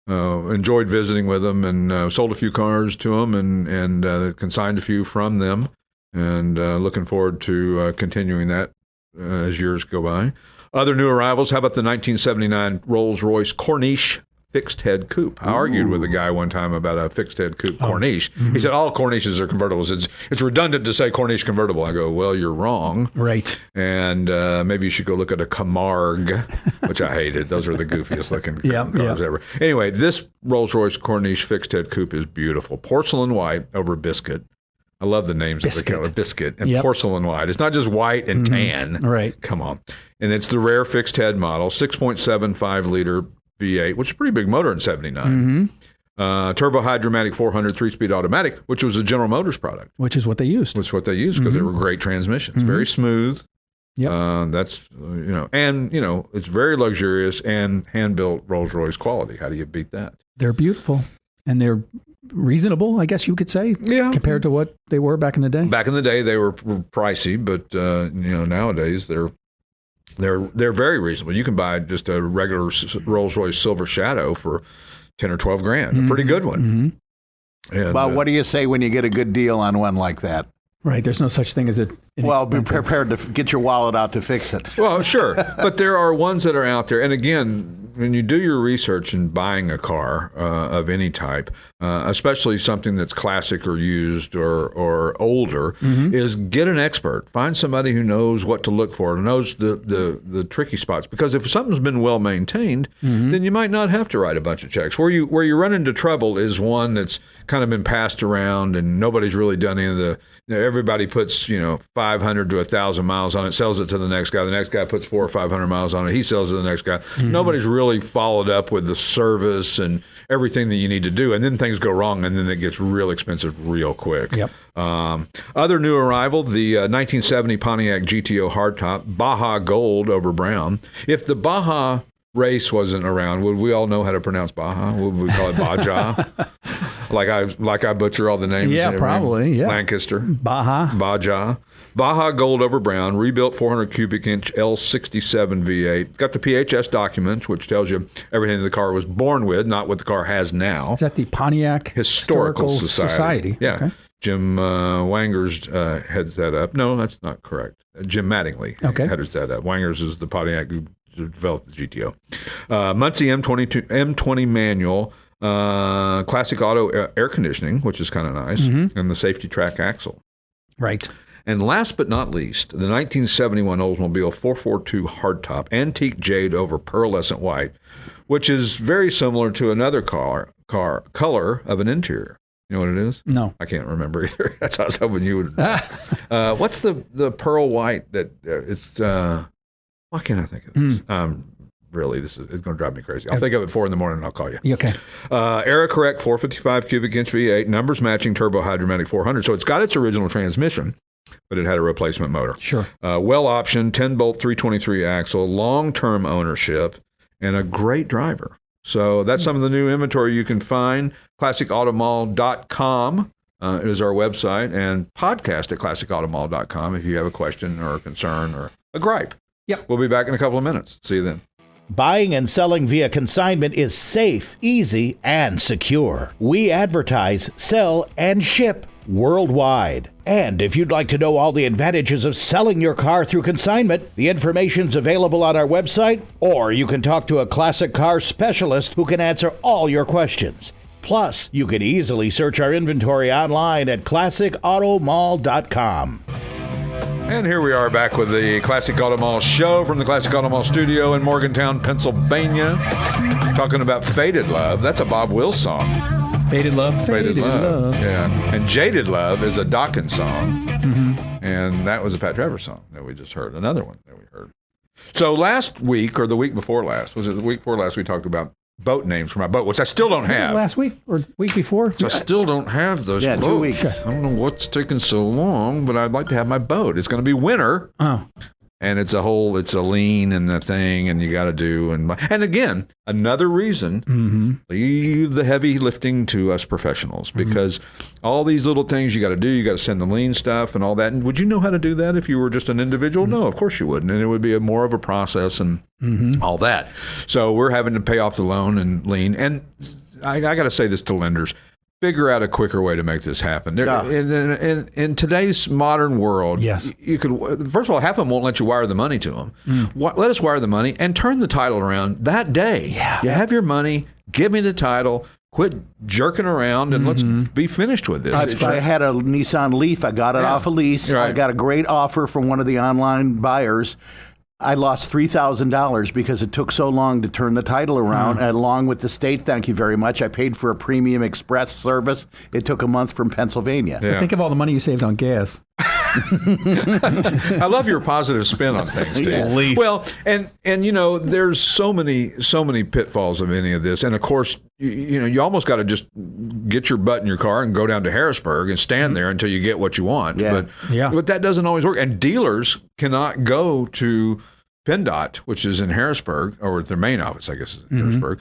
enjoyed visiting with them, and sold a few cars to them, and consigned a few from them, and looking forward to continuing that as years go by. Other new arrivals, how about the 1979 Rolls-Royce Corniche fixed head coupe? I argued with a guy one time about a fixed head coupe Corniche. He said all Corniches are convertibles. It's redundant to say Corniche convertible. I go, well, you're wrong. Right. And maybe you should go look at a Camargue, which I hated. Those are the goofiest looking cars ever. Anyway, this Rolls-Royce Corniche fixed head coupe is beautiful. Porcelain white over biscuit. I love the names of the color. Biscuit and porcelain white. It's not just white and tan. Right. Come on. And it's the rare fixed head model, 6.75 liter V8, which is a pretty big motor in 79. Turbo hydromatic 400 3-speed automatic, which was a General Motors product. Which is what they used. Which is what they used because they were great transmissions. Very smooth. Yep. That's, and, it's very luxurious and hand-built Rolls-Royce quality. How do you beat that? They're beautiful. And they're reasonable, I guess you could say, compared to what they were back in the day. Back in the day, they were pricey, but, nowadays they're very reasonable. You can buy just a regular Rolls-Royce Silver Shadow for 10 or 12 grand, a pretty good one. And, well, what do you say when you get a good deal on one like that? Right, there's no such thing as it. Well, be prepared to get your wallet out to fix it. Well, sure, but there are ones that are out there, and again, when you do your research in buying a car of any type, especially something that's classic or used or older, is get an expert. Find somebody who knows what to look for, knows the tricky spots. Because if something's been well maintained, then you might not have to write a bunch of checks. Where you run into trouble is one that's kind of been passed around and nobody's really done any of the. Everybody puts 500 to 1,000 miles on it, sells it to the next guy. The next guy puts 400 or 500 miles on it. He sells it to the next guy. Nobody's really followed up with the service and everything that you need to do. And then things go wrong, and then it gets real expensive real quick. Yep. Other new arrival, the 1970 Pontiac GTO hardtop, Baja Gold over brown. If the Baja race wasn't around, would we all know how to pronounce Baja? Would we call it Baja? like I butcher all the names. Yeah, probably. Yeah. Lancaster. Baja. Baja Gold over brown, rebuilt 400 cubic inch L67 V8. Got the PHS documents, which tells you everything the car was born with, not what the car has now. Is that the Pontiac Historical Society? Yeah. Okay. Jim Wangers heads that up. No, that's not correct. Jim Mattingly heads that up. Wangers is the Pontiac who developed the GTO. Muncie M20 manual, classic auto air conditioning, which is kind of nice, and the safety track axle. Right. And last but not least, the 1971 Oldsmobile 442 hardtop, antique jade over pearlescent white, which is very similar to another car color of an interior. You know what it is? No. I can't remember either. That's what I was hoping you would. What's the pearl white that it's... why can't I think of this? really, it's going to drive me crazy. I'll think of it 4 a.m. and I'll call you. Okay. Era correct 455 cubic inch V8, numbers matching turbo hydromatic 400. So it's got its original transmission, but it had a replacement motor. Sure. Well optioned, 10-bolt 323 axle, long-term ownership, and a great driver. So that's some of the new inventory you can find. ClassicAutomall.com is our website, and podcast at ClassicAutomall.com if you have a question or a concern or a gripe. Yep. We'll be back in a couple of minutes. See you then. Buying and selling via consignment is safe, easy, and secure. We advertise, sell, and ship worldwide. And if you'd like to know all the advantages of selling your car through consignment, the information's available on our website, or you can talk to a classic car specialist who can answer all your questions. Plus, you can easily search our inventory online at ClassicAutomall.com. And here we are back with the Classic Auto Mall show from the Classic Auto Mall studio in Morgantown, Pennsylvania. Talking about Faded Love. That's a Bob Wills song. Faded Love. Faded Love. Yeah. And Jaded Love is a Dawkins song. Mm-hmm. And that was a Pat Travers song that we just heard. Another one that we heard. So last week, or the week before last, was it the week before last, we talked about boat names for my boat, which I still don't have. Last week or week before? So I still don't have those boats. 2 weeks. I don't know what's taking so long, but I'd like to have my boat. It's going to be winter. Oh. And it's a lean and the thing, and you got to do. And again, another reason, leave the heavy lifting to us professionals, because all these little things you got to do, you got to send the lean stuff and all that. And would you know how to do that if you were just an individual? No, of course you wouldn't. And it would be more of a process and all that. So we're having to pay off the loan and lean. And I got to say this to lenders. Figure out a quicker way to make this happen. In today's modern world, yes, you could. First of all, half of them won't let you wire the money to them. Let us wire the money and turn the title around that day. Yeah. You have your money. Give me the title. Quit jerking around and let's be finished with this. I had a Nissan Leaf. I got it off a lease. Right. I got a great offer from one of the online buyers. I lost $3,000 because it took so long to turn the title around. And along with the state, thank you very much, I paid for a premium express service. It took a month from Pennsylvania. Yeah. Think of all the money you saved on gas. I love your positive spin on things, Steve. Yeah. Well, and you know, there's so many pitfalls of any of this, and of course, you almost got to just get your butt in your car and go down to Harrisburg and stand there until you get what you want. Yeah. But that doesn't always work, and dealers cannot go to PennDOT, which is in Harrisburg, or their main office, I guess, is in Harrisburg.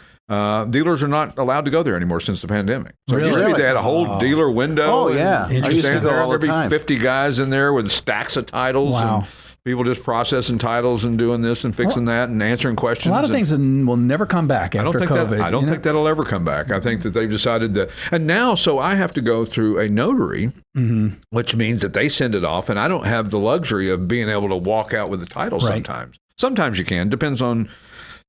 Dealers are not allowed to go there anymore since the pandemic. So it used to be they had a whole dealer window. Oh, yeah. And I you used to stand go there, all and the there'd time. be 50 guys in there with stacks of titles. Wow. And people just processing titles and doing this and fixing that and answering questions. A lot of things will never come back after COVID. I don't think that'll ever come back. I think that they've decided that. And now, so I have to go through a notary, which means that they send it off, and I don't have the luxury of being able to walk out with the title sometimes. Sometimes you can, depends on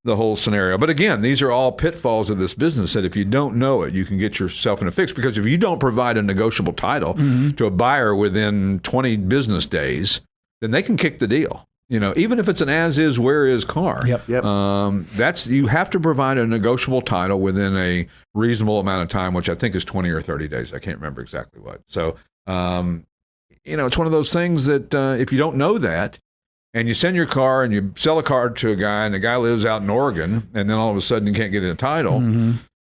the whole scenario. But again, these are all pitfalls of this business that if you don't know it, you can get yourself in a fix. Because if you don't provide a negotiable title to a buyer within 20 business days, then they can kick the deal. You know, even if it's an as-is, where-is car. Yep. You have to provide a negotiable title within a reasonable amount of time, which I think is 20 or 30 days. I can't remember exactly what. So, it's one of those things that if you don't know that, and you send your car and you sell a car to a guy, and the guy lives out in Oregon, and then all of a sudden you can't get a title,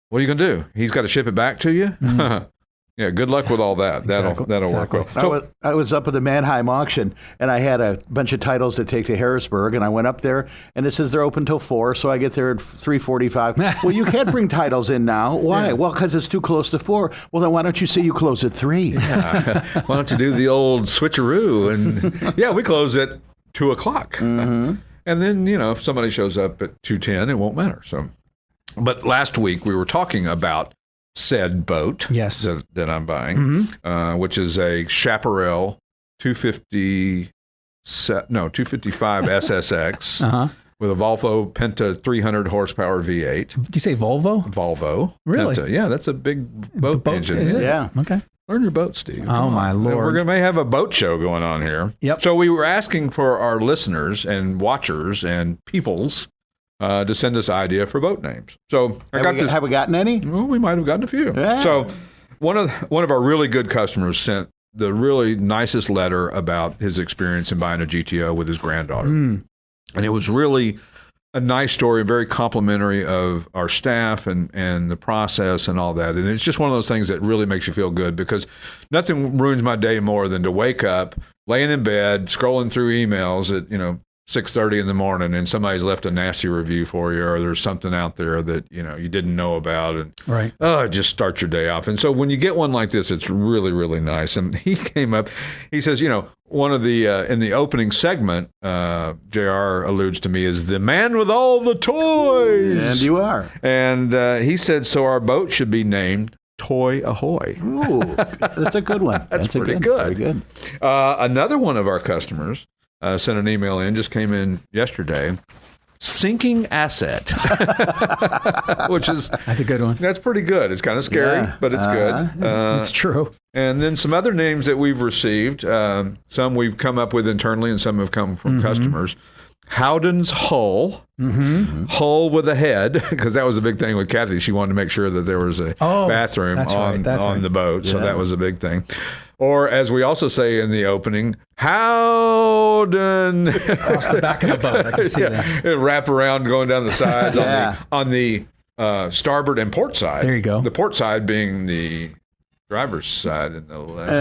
what are you going to do? He's got to ship it back to you? Yeah, good luck with all that. That'll work well. So, I was up at the Mannheim auction, and I had a bunch of titles to take to Harrisburg, and I went up there, and it says they're open till 4, so I get there at 3:45. Well, you can't bring titles in now. Why? Yeah. Well, because it's too close to 4. Well, then why don't you say you close at 3? Yeah. Why don't you do the old switcheroo? And yeah, we close at 2 o'clock. And then, if somebody shows up at 2:10, it won't matter. So, but last week we were talking about said boat that I'm buying, which is a Chaparral 255 SSX with a Volvo Penta 300 horsepower V8. Did you say Volvo? Volvo. Really? Penta. Yeah, that's a big boat engine. Is it? Yeah. Okay. Learn your boat, Steve. Oh, my Lord. We may have a boat show going on here. Yep. So we were asking for our listeners and watchers and peoples to send us idea for boat names. So Have we gotten any? Well, we might have gotten a few. Yeah. So one of our really good customers sent the really nicest letter about his experience in buying a GTO with his granddaughter. And it was really a nice story, very complimentary of our staff and the process and all that. And it's just one of those things that really makes you feel good, because nothing ruins my day more than to wake up, laying in bed, scrolling through emails at 6:30 in the morning, and somebody's left a nasty review for you, or there's something out there that you didn't know about, and just start your day off. And so when you get one like this, it's really, really nice. And he came up, he says, one of the in the opening segment, JR alludes to me as the man with all the toys, and you are. And he said, so our boat should be named Toy Ahoy. Ooh, that's a good one. That's pretty good. Very good. Another one of our customers sent an email in, just came in yesterday. Sinking asset, which is... That's a good one. That's pretty good. It's kind of scary, but it's good. It's true. And then some other names that we've received, some we've come up with internally and some have come from customers. Howden's Hull, Hull with a head, because that was a big thing with Kathy. She wanted to make sure that there was a bathroom on the boat, so that was a big thing. Or, as we also say in the opening, Howden. Across the back of the boat, I can see that. It wrap around going down the sides on the starboard and port side. There you go. The port side being the driver's side and the left.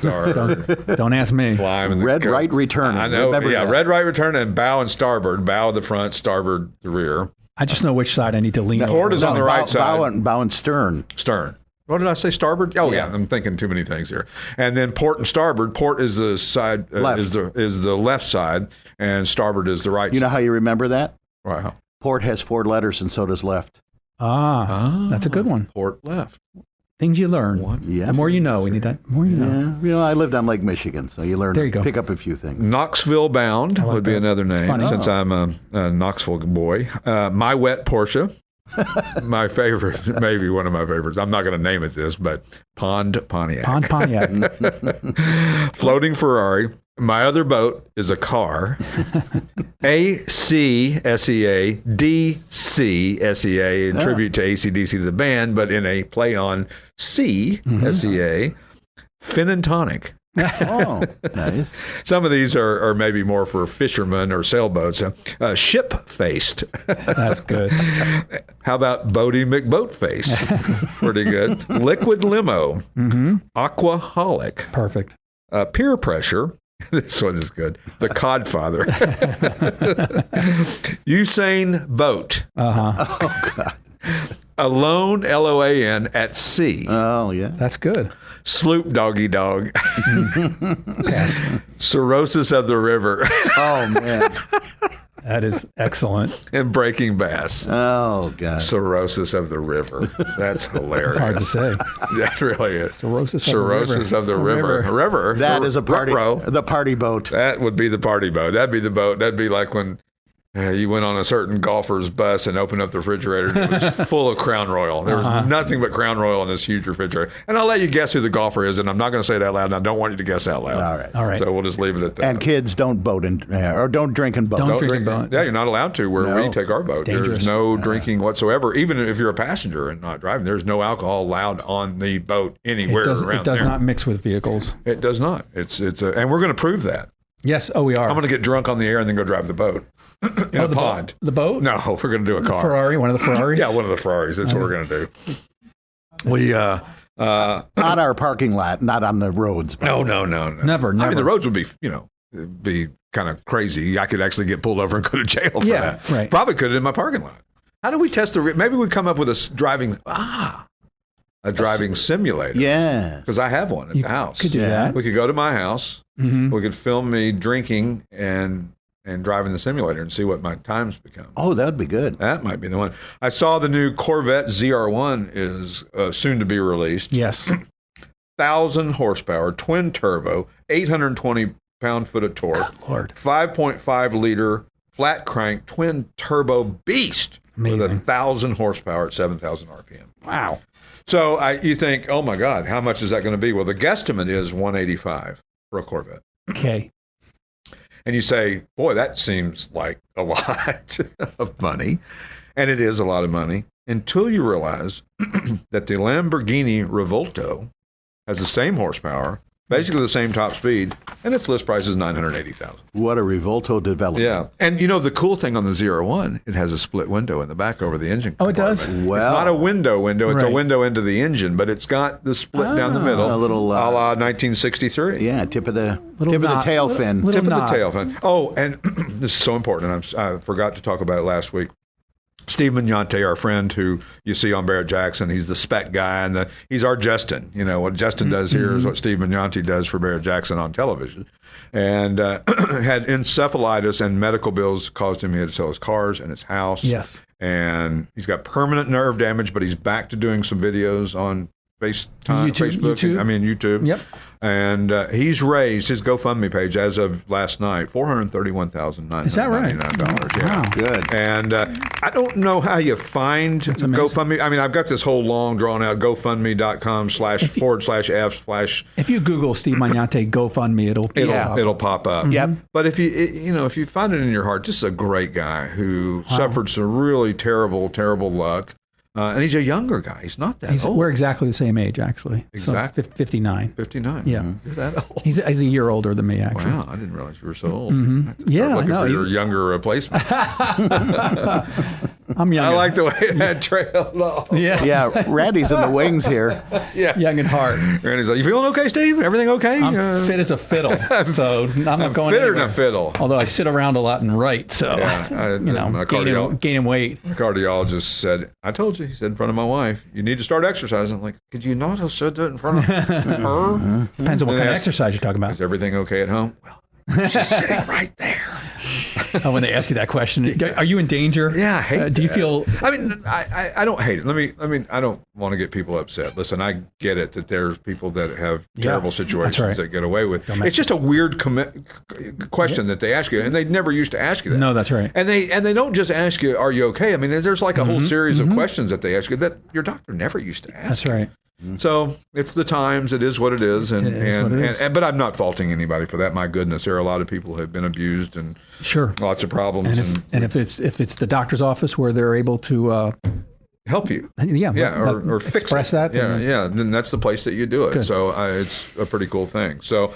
Oh, boy. Don't ask me. Red right return. I know. Red right return and bow and starboard. Bow the front, starboard the rear. I just know which side I need to lean over. Port is on the right side. Bow and stern. Stern. What did I say? Starboard? Oh yeah, I'm thinking too many things here. And then port and starboard. Port is the side is the left side, and starboard is the right. You know how you remember that? Wow. Port has 4 letters, and so does left. That's a good one. Port left. Things you learn. Yeah. The more you know. We need that. The more you know. Yeah. I lived on Lake Michigan, so you learn. There you go. Pick up a few things. Knoxville bound would be another name, since I'm a Knoxville boy. My Wet Porsche. My favorite, maybe one of my favorites. I'm not going to name it this, but Pond Pontiac. Floating Ferrari. My other boat is a car. ACSEA, DCSEA, in tribute to AC/DC, the band, but in a play on CSEA. Fin and Tonic. Oh, nice. Some of these are maybe more for fishermen or sailboats. Ship-faced. That's good. How about Bodie McBoatface? Pretty good. Liquid Limo. Aquaholic. Perfect. Peer Pressure. This one is good. The Codfather. Usain Boat. Oh, God. Alone, LOAN, at sea. Oh, yeah. That's good. Sloop Doggy Dog. Cirrhosis of the River. Oh, man. That is excellent. And Breaking Bass. Oh, God. Cirrhosis of the River. That's hilarious. It's hard to say. That really is. Cirrhosis of the River. That is a party. The party boat. That would be the party boat. That'd be the boat. That'd be like when you went on a certain golfer's bus and opened up the refrigerator and it was full of Crown Royal. There was nothing but Crown Royal in this huge refrigerator. And I'll let you guess who the golfer is, and I'm not going to say it out loud, and I don't want you to guess out loud. All right. So we'll just leave it at that. And kids, don't boat or don't drink and boat. Don't drink and boat. Yeah, you're not allowed to where we take our boat. Dangerous. There's no drinking whatsoever. Even if you're a passenger and not driving, there's no alcohol allowed on the boat anywhere around there. It does not mix with vehicles. It does not. And we're going to prove that. Yes. Oh, we are. I'm going to get drunk on the air and then go drive the boat. In a pond. The boat? No, we're going to do a car. Ferrari, one of the Ferraris? Yeah, one of the Ferraris. That's what we're going to do. We not our parking lot, not on the roads. No. Never. I mean, the roads would be, be kind of crazy. I could actually get pulled over and go to jail for that. Right. Probably could in my parking lot. How do we test maybe we come up with a driving simulator. Yeah. Because I have one at the house. Could do that. We could go to my house. We could film me drinking and driving the simulator and see what my times become. Oh, that would be good. That might be the one. I saw the new Corvette ZR1 is soon to be released. Yes. 1,000 horsepower, twin turbo, 820 pound-foot of torque, 5.5 liter flat crank twin turbo beast. Amazing. With 1,000 horsepower at 7,000 RPM. Wow. So you think, oh my God, how much is that going to be? Well, the guesstimate is $185 for a Corvette. Okay. And you say, boy, that seems like a lot of money. And it is a lot of money until you realize that the Lamborghini Revolto has the same horsepower, basically the same top speed, and its list price is $980,000. What a Revolto development. Yeah. And the cool thing on the ZR1, it has a split window in the back over the engine compartment. Oh, it does? Well, it's not a window. It's a window into the engine, but it's got the split down the middle. A little... a la 1963. Yeah, tip of the tail fin. Tip of the tail fin. Oh, and this is so important, and I forgot to talk about it last week. Steve Magnante, our friend who you see on Barrett-Jackson, he's the spec guy, and he's our Justin. What Justin does here is what Steve Magnante does for Barrett-Jackson on television. And had encephalitis, and medical bills caused him, he had to sell his cars and his house. Yes. And he's got permanent nerve damage, but he's back to doing some videos on Facebook. YouTube. Yep. And he's raised his GoFundMe page as of last night, $431,999. Is that right? Yeah. Wow. Good. And I don't know how you find GoFundMe. I mean, I've got this whole long drawn out GoFundMe.com//F/ If you Google Steve Magnante GoFundMe, it'll pop up. Yep. But if you find it in your heart, this is a great guy who suffered some really terrible luck. And he's a younger guy. He's not that old. We're exactly the same age, actually. Exactly. So 59. 59. Yeah. You're that old. He's a year older than me, actually. Wow, I didn't realize you were so old. Mm-hmm. I have to start looking for your younger replacement. I'm young. I like the way that trailed off. Yeah, Randy's in the wings here. Yeah. Young at heart. Randy's like, you feeling okay, Steve? Everything okay? I'm fit as a fiddle, so I'm not going fitter anywhere. Than a fiddle. Although I sit around a lot and write, so gaining weight. The cardiologist said, I told you, he said in front of my wife, you need to start exercising. I'm like, could you not have said that in front of her? Depends on what kind of exercise you're talking about. Is everything okay at home? Well, she's sitting right there. When they ask you that question, are you in danger? Yeah, I hate that. Do you feel? I mean, I don't hate it. Let me. I don't want to get people upset. Listen, I get it that there's people that have terrible situations that get away with. It's just a weird question that they ask you, and they never used to ask you that. No, that's right. And they don't just ask you, "Are you okay?" I mean, there's like a whole series of questions that they ask you that your doctor never used to ask. That's right. So it's the times. It is what it is, but I'm not faulting anybody for that. My goodness, there are a lot of people who have been abused and lots of problems. And if it's the doctor's office where they're able to help you, or fix that. Then that's the place that you do it. Good. So it's a pretty cool thing. So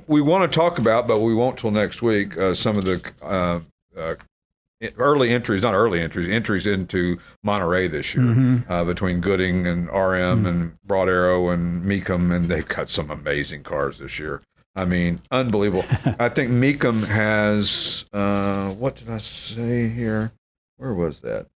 we want to talk about, but we won't till next week. Some of the entries into Monterey this year between Gooding and RM and Broad Arrow and Mecum, and they've got some amazing cars this year. I mean, unbelievable. I think Mecum has, what did I say here? Where was that?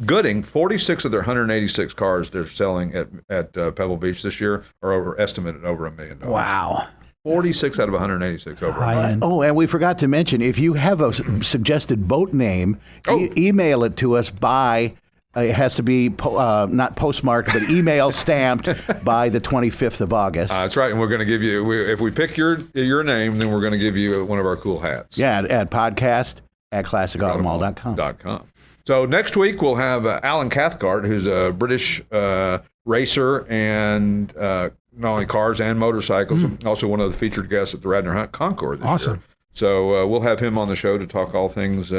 Gooding, 46 of their 186 cars they're selling at Pebble Beach this year are estimated over $1 million. Wow. 46 out of 186 over. Oh, and we forgot to mention, if you have a suggested boat name, email it to us by, it has to be not postmarked, but email stamped by the 25th of August. That's right. And we're going to give you, if we pick your name, then we're going to give you one of our cool hats. Yeah, at podcast@classicautomall.com. So next week we'll have Alan Cathcart, who's a British racer and not only cars and motorcycles, also one of the featured guests at the Radnor Hunt Concours this year. So we'll have him on the show to talk all things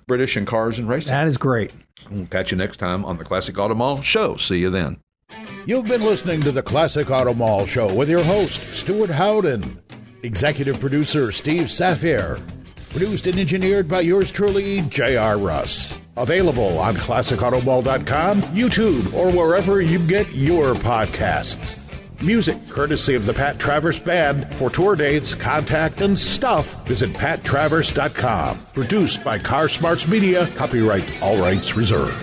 British and cars and racing. That is great. We'll catch you next time on the Classic Auto Mall Show. See you then. You've been listening to the Classic Auto Mall Show with your host, Stuart Howden, executive producer Steve Safier, produced and engineered by yours truly, J.R. Russ. Available on classicautomall.com, YouTube, or wherever you get your podcasts. Music courtesy of the Pat Travers Band. For tour dates, contact, and stuff, visit pattravers.com. Produced by Car Smarts Media. Copyright all rights reserved.